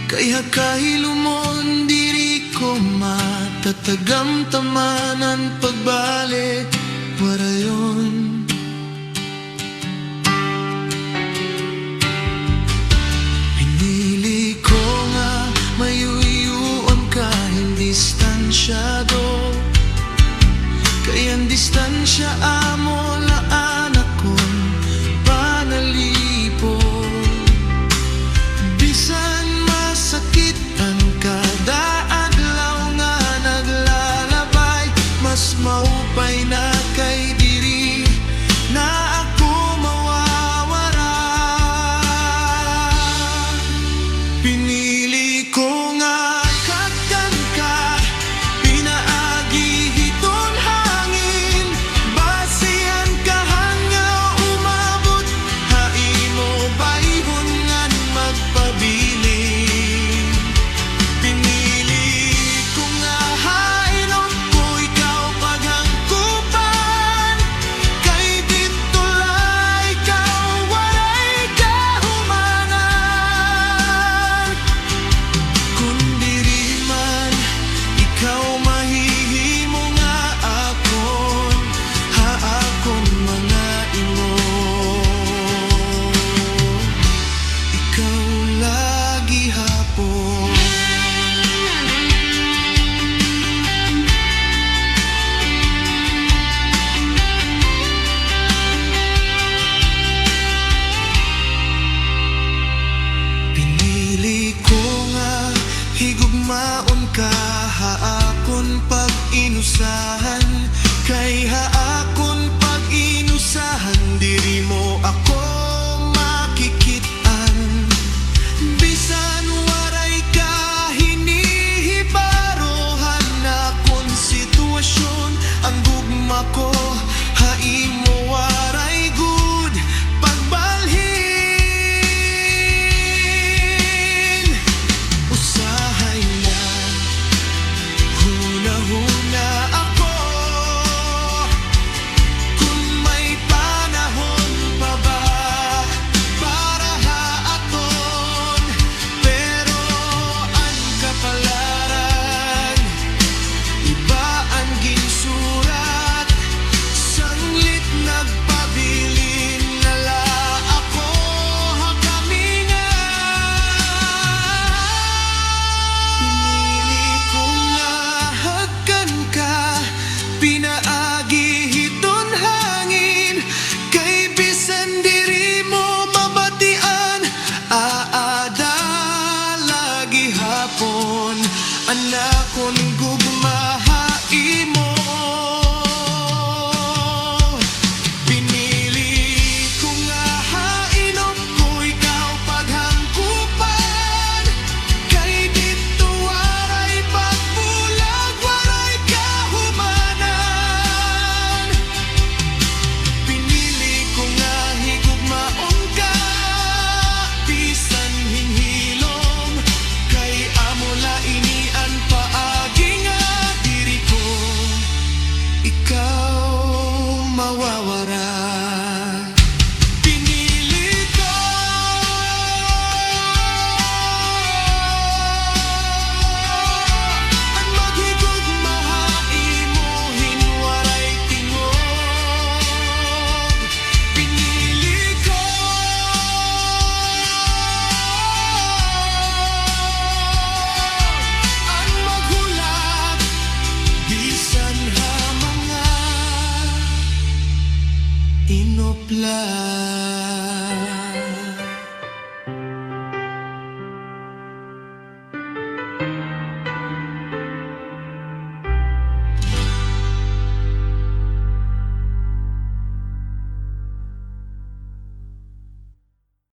Kaya kahilumon diri ko matatagam tamanan pagbalik warayon. Pinili ko nga mayuyuon kahit distansyado, kaya ang distansya amo laan akong panalipo. Bisan masakit ang kada adlaw nga naglalabay, mas maupay na kay diri na ako mawawara. Pinili ko nga kagkan ka, pinaagi hiton hangin, basihan ka hanga umabot, haimo bayhon ngan magpabiling. Pinili ko nga hailot ko ikaw paghangkupan, kay dito la ikaw walay kahumanan. Kung diri man ikaw mahihimo nga akon, haakon mga imo. Ikaw lagi hapon. Pinili ko nga higugmaon ka, haakon pag-inusahan,